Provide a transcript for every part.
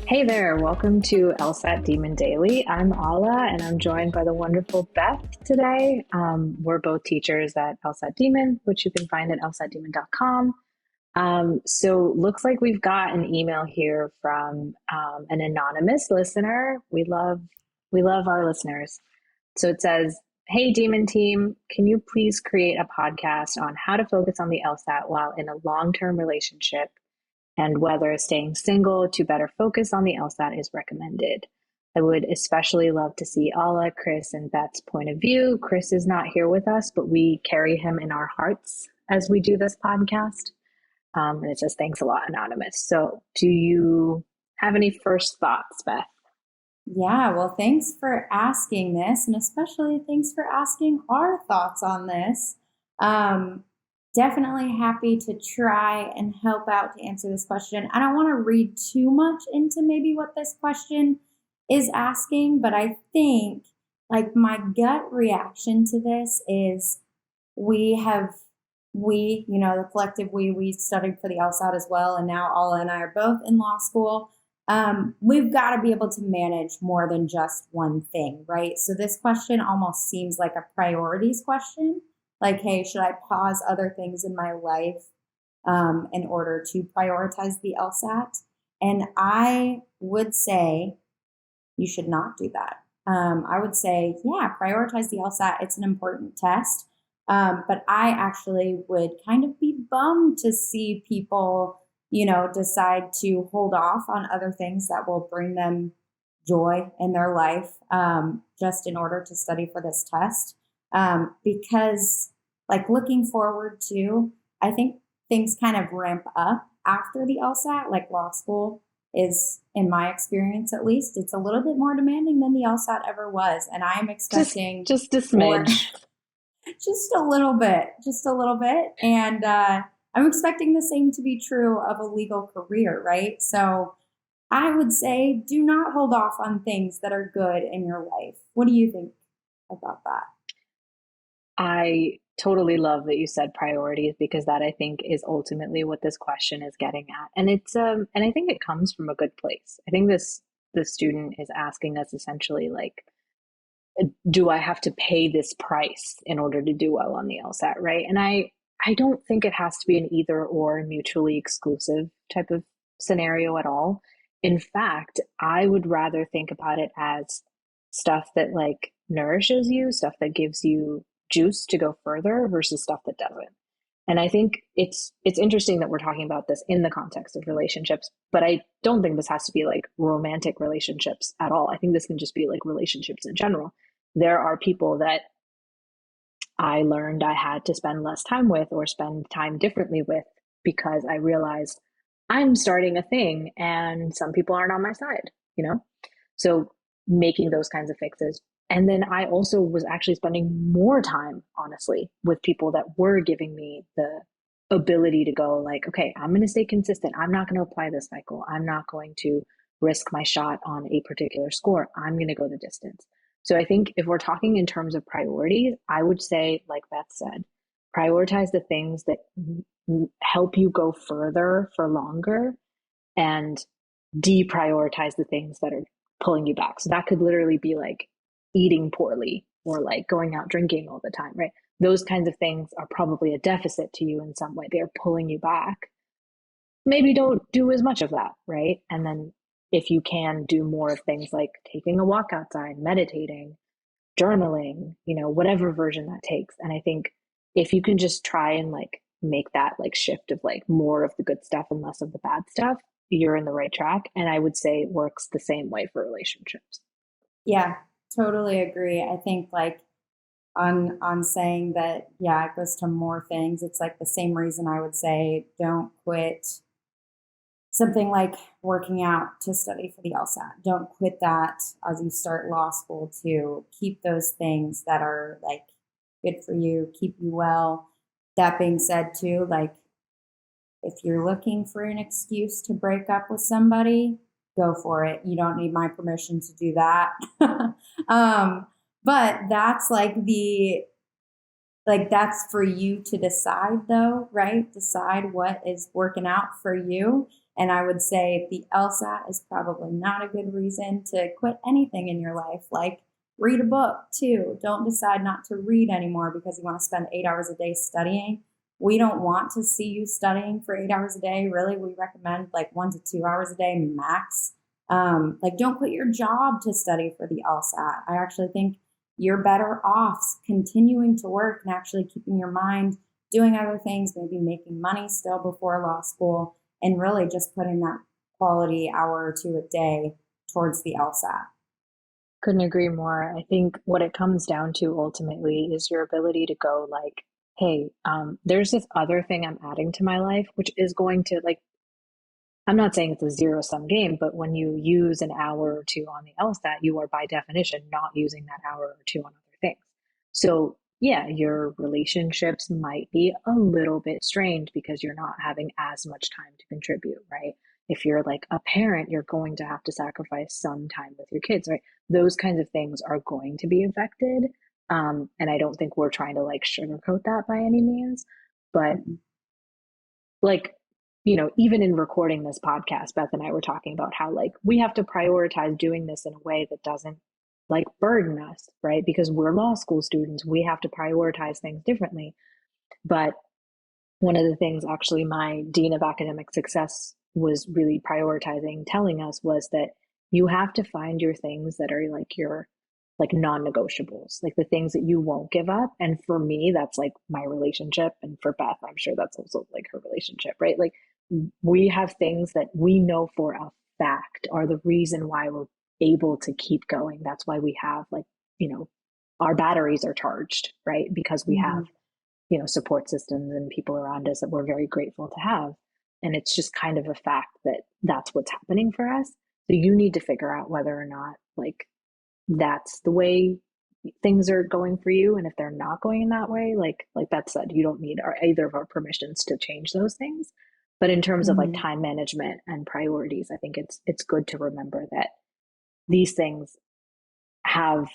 Hey there, welcome to LSAT Demon Daily. I'm Ala and I'm joined by the wonderful Beth today. We're both teachers at LSAT Demon, which you can find at lsatdemon.com. So looks like we've got an email here from an anonymous listener. We love our listeners. So it says, "Hey Demon team, can you please create a podcast on how to focus on the LSAT while in a long-term relationship and whether staying single to better focus on the LSAT is recommended? I would especially love to see Ala, Chris, and Beth's point of view. Chris is not here with us, but we carry him in our hearts as we do this podcast." And it says, "Thanks a lot, Anonymous." So do you have any first thoughts, Beth? Yeah, well, thanks for asking this, and especially thanks for asking our thoughts on this. Definitely happy to try and help out to answer this question. I don't want to read too much into maybe what this question is asking, but I think like my gut reaction to this is the collective we studied for the LSAT as well, and now Alla and I are both in law school. We've got to be able to manage more than just one thing, right? So this question almost seems like a priorities question. Like, hey, should I pause other things in my life in order to prioritize the LSAT? And I would say you should not do that. I would say, yeah, prioritize the LSAT. It's an important test. But I actually would kind of be bummed to see people decide to hold off on other things that will bring them joy in their life just in order to study for this test. Because like looking forward to, I think things kind of ramp up after the LSAT, like law school is, in my experience at least, it's a little bit more demanding than the LSAT ever was. And I'm expecting Just a smidge. just a little bit. And I'm expecting the same to be true of a legal career, right? So I would say do not hold off on things that are good in your life. What do you think about that? I totally love that you said priorities because that I think is ultimately what this question is getting at. And and I think it comes from a good place. I think the student is asking us essentially like, do I have to pay this price in order to do well on the LSAT, right? And I don't think it has to be an either or mutually exclusive type of scenario at all. In fact, I would rather think about it as stuff that like nourishes you, stuff that gives you juice to go further versus stuff that doesn't. And I think it's interesting that we're talking about this in the context of relationships, but I don't think this has to be like romantic relationships at all. I think this can just be like relationships in general. There are people that I learned I had to spend less time with or spend time differently with because I realized I'm starting a thing and some people aren't on my side, you know? So making those kinds of fixes. And then I also was actually spending more time, honestly, with people that were giving me the ability to go like, okay, I'm going to stay consistent. I'm not going to apply this cycle. I'm not going to risk my shot on a particular score. I'm going to go the distance. So I think if we're talking in terms of priorities, I would say, like Beth said, prioritize the things that help you go further for longer and deprioritize the things that are pulling you back. So that could literally be like eating poorly or like going out drinking all the time, right? Those kinds of things are probably a deficit to you in some way. They're pulling you back. Maybe don't do as much of that, right? And then if you can do more of things like taking a walk outside, meditating, journaling, whatever version that takes. And I think if you can just try and like make that like shift of like more of the good stuff and less of the bad stuff, you're in the right track. And I would say it works the same way for relationships. Yeah, totally agree. I think like on saying that, yeah, it goes to more things. It's like the same reason I would say don't quit something like working out to study for the LSAT. Don't quit that as you start law school too. Keep those things that are like good for you, keep you well. That being said too, like if you're looking for an excuse to break up with somebody, go for it. You don't need my permission to do that. But that's that's for you to decide though, right? Decide what is working out for you. And I would say the LSAT is probably not a good reason to quit anything in your life. Like read a book too. Don't decide not to read anymore because you want to spend 8 hours a day studying. We don't want to see you studying for 8 hours a day. Really, we recommend like 1 to 2 hours a day max. Like don't quit your job to study for the LSAT. I actually think you're better off continuing to work and actually keeping your mind doing other things, maybe making money still before law school, and really just putting that quality hour or two a day towards the LSAT. Couldn't agree more. I think what it comes down to ultimately is your ability to go like, hey, there's this other thing I'm adding to my life, which is going to like, I'm not saying it's a zero sum game, but when you use an hour or two on the LSAT, you are by definition not using that hour or two on other things. So, yeah, your relationships might be a little bit strained because you're not having as much time to contribute, right? If you're like a parent, you're going to have to sacrifice some time with your kids, right? Those kinds of things are going to be affected. And I don't think we're trying to like sugarcoat that by any means. But like, even in recording this podcast, Beth and I were talking about how like we have to prioritize doing this in a way that doesn't like burden us, right? Because we're law school students, we have to prioritize things differently. But one of the things actually my dean of academic success was really prioritizing telling us was that you have to find your things that are like your like non-negotiables, like the things that you won't give up. And for me, that's like my relationship. And for Beth, I'm sure that's also like her relationship, right? Like we have things that we know for a fact are the reason why we're able to keep going. That's why we have like, you know, our batteries are charged, right? Because we have, Mm-hmm. support systems and people around us that we're very grateful to have. And it's just kind of a fact that that's what's happening for us. So you need to figure out whether or not like that's the way things are going for you. And if they're not going in that way, like Beth said, you don't need either of our permissions to change those things. But in terms of like Mm-hmm. time management and priorities, I think it's good to remember that these things have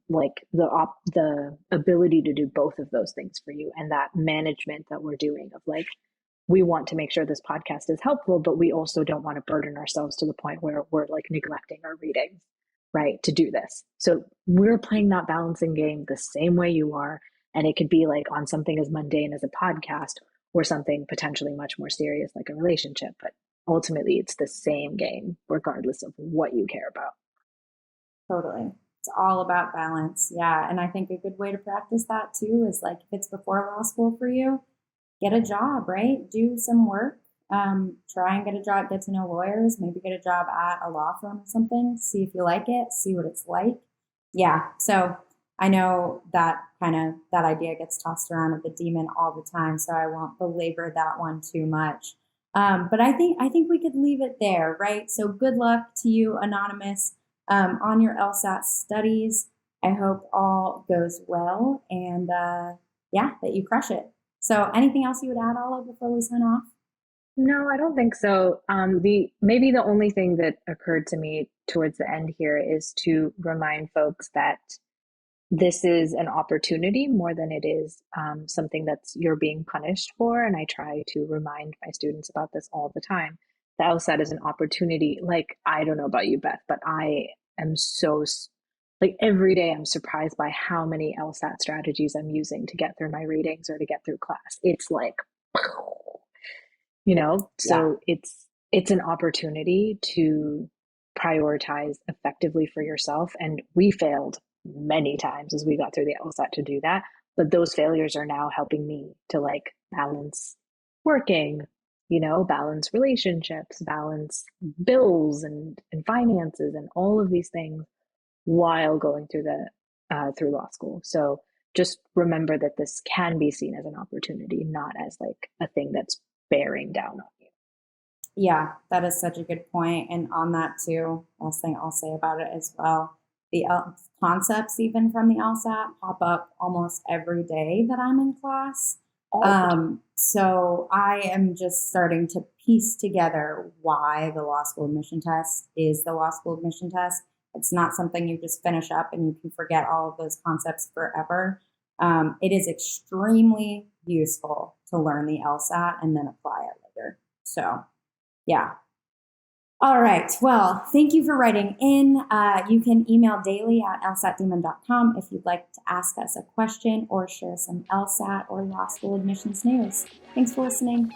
like the ability to do both of those things for you, and that management that we're doing of like we want to make sure this podcast is helpful, but we also don't want to burden ourselves to the point where we're like neglecting our readings, right, to do this. So we're playing that balancing game the same way you are. And it could be like on something as mundane as a podcast or something potentially much more serious like a relationship. But ultimately, it's the same game, regardless of what you care about. Totally. It's all about balance. Yeah. And I think a good way to practice that too is like if it's before law school for you, get a job, right? Do some work. Try and get a job, get to know lawyers, maybe get a job at a law firm or something, see if you like it, see what it's like. Yeah. So I know that that idea gets tossed around at the demon all the time. So I won't belabor that one too much. But I think we could leave it there, right? So good luck to you, Anonymous, on your LSAT studies. I hope all goes well and yeah, that you crush it. So anything else you would add, Olive, before we sign off? No, I don't think so. The maybe the only thing that occurred to me towards the end here is to remind folks that this is an opportunity more than it is something that's you're being punished for. And I try to remind my students about this all the time. The LSAT is an opportunity. Like, I don't know about you, Beth, but I am like every day I'm surprised by how many LSAT strategies I'm using to get through my readings or to get through class. It's like, Yeah. so it's an opportunity to prioritize effectively for yourself. And we failed many times as we got through the LSAT to do that. But those failures are now helping me to like balance working, balance relationships, balance bills and finances and all of these things while going through through law school. So just remember that this can be seen as an opportunity, not as like a thing that's bearing down on you. Yeah, that is such a good point. And on that too, last thing I'll say about it as well, the concepts even from the LSAT pop up almost every day that I'm in class. All the time. So I am just starting to piece together why the law school admission test is the law school admission test. It's not something you just finish up and you can forget all of those concepts forever. It is extremely useful to learn the LSAT and then apply it later. So yeah. All right. Well, thank you for writing in. You can email daily@lsatdemon.com if you'd like to ask us a question or share some LSAT or law school admissions news. Thanks for listening.